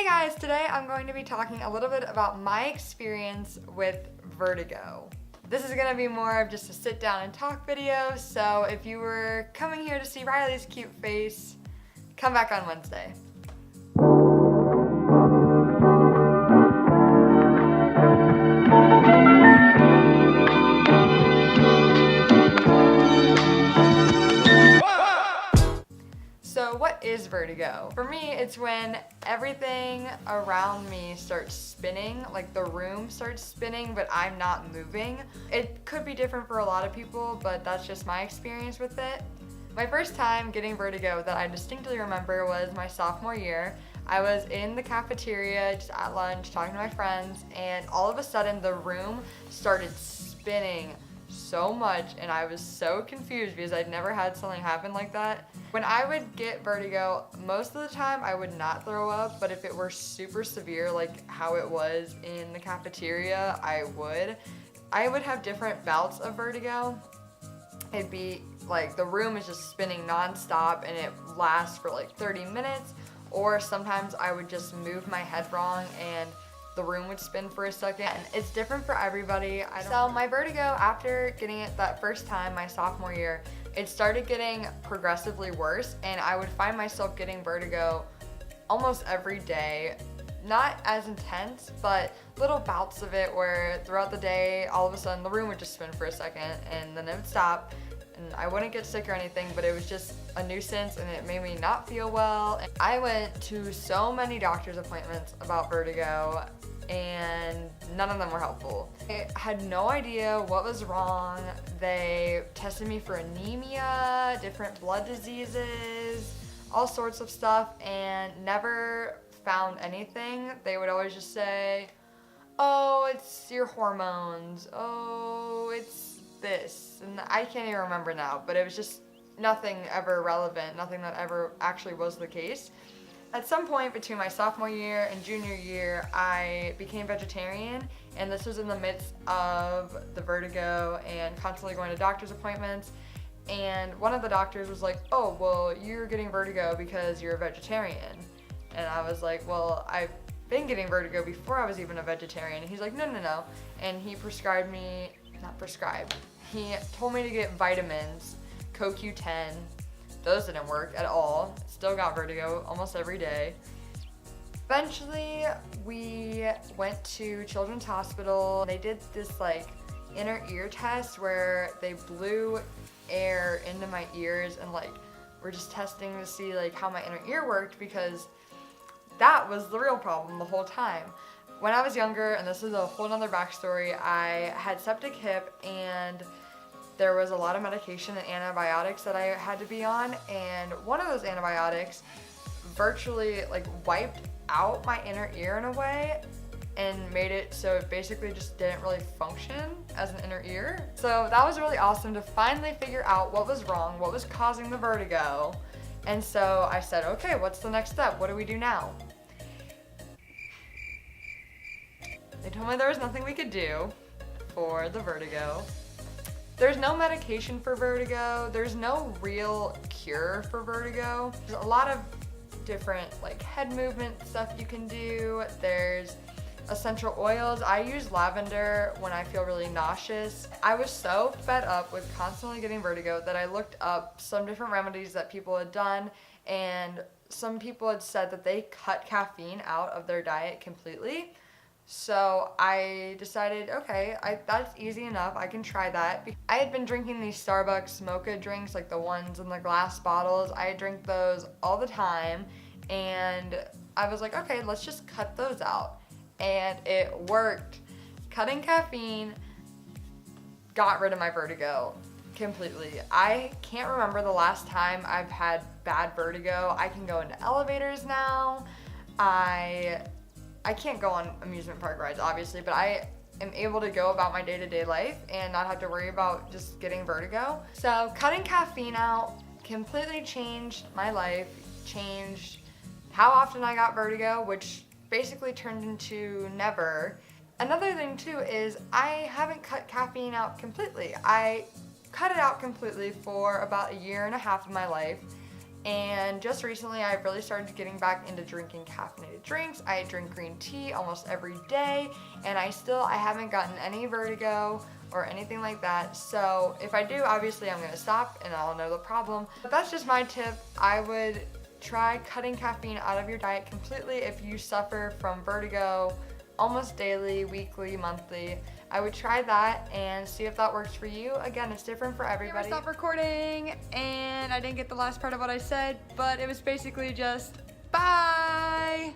Hey guys, today I'm going to be talking a little bit about my experience with vertigo. This is going to be more of just a sit down and talk video, so if you were coming here to see Riley's cute face, come back on Wednesday. So what is vertigo? For me, it's when everything around me starts spinning, like the room starts spinning, but I'm not moving. It could be different for a lot of people, but that's just my experience with it. My first time getting vertigo that I distinctly remember was my sophomore year. I was in the cafeteria just at lunch talking to my friends, and all of a sudden the room started spinning so much, and I was so confused because I'd never had something happen like that. When I would get vertigo, most of the time I would not throw up, but if it were super severe like how it was in the cafeteria, I would have different bouts of vertigo. It'd be like the room is just spinning nonstop and it lasts for like 30 minutes, or sometimes I would just move my head wrong and the room would spin for a second, and it's different for everybody. So my vertigo, after getting it that first time, my sophomore year, it started getting progressively worse, and I would find myself getting vertigo almost every day. Not as intense, but little bouts of it where throughout the day, all of a sudden the room would just spin for a second, and then it would stop, and I wouldn't get sick or anything, but it was just a nuisance and it made me not feel well. And I went to so many doctor's appointments about vertigo and none of them were helpful. I had no idea what was wrong. They tested me for anemia, different blood diseases, all sorts of stuff, and never found anything. They would always just say, oh, it's your hormones, oh, it's this, and I can't even remember now, but it was just nothing ever relevant, nothing that ever actually was the case. At some point between my sophomore year and junior year, I became vegetarian, and this was in the midst of the vertigo and constantly going to doctor's appointments. And one of the doctors was like, oh, well, you're getting vertigo because you're a vegetarian. And I was like, well, I've been getting vertigo before I was even a vegetarian. And he's like, no. And he he told me to get vitamins, CoQ10. Those didn't work at all. Still got vertigo almost every day. Eventually, we went to Children's Hospital. They did this like inner ear test where they blew air into my ears and like we're just testing to see like how my inner ear worked, because that was the real problem the whole time. When I was younger, and this is a whole nother backstory, I had septic hip and there was a lot of medication and antibiotics that I had to be on, and one of those antibiotics virtually like wiped out my inner ear in a way and made it so it basically just didn't really function as an inner ear. So that was really awesome to finally figure out what was wrong, what was causing the vertigo. And so I said, okay, what's the next step? What do we do now? They told me there was nothing we could do for the vertigo. There's no medication for vertigo. There's no real cure for vertigo. There's a lot of different like head movement stuff you can do. There's essential oils. I use lavender when I feel really nauseous. I was so fed up with constantly getting vertigo that I looked up some different remedies that people had done, and some people had said that they cut caffeine out of their diet completely. So I decided, okay, that's easy enough, I can try that. I had been drinking these Starbucks mocha drinks, like the ones in the glass bottles. I drink those all the time, and I was like, okay, let's just cut those out. And it worked. Cutting caffeine got rid of my vertigo completely. I can't remember the last time I've had bad vertigo. I can go into elevators now. I can't go on amusement park rides, obviously, but I am able to go about my day-to-day life and not have to worry about just getting vertigo. So cutting caffeine out completely changed my life, changed how often I got vertigo, which basically turned into never. Another thing too is I haven't cut caffeine out completely. I cut it out completely for about 1.5 years of my life, And just recently, I've really started getting back into drinking caffeinated drinks. I drink green tea almost every day, and I haven't gotten any vertigo or anything like that. So if I do, obviously I'm gonna stop and I'll know the problem. But that's just my tip. I would try cutting caffeine out of your diet completely if you suffer from vertigo almost daily, weekly, monthly. I would try that and see if that works for you. Again, it's different for everybody. I stopped recording and I didn't get the last part of what I said, but it was basically just bye.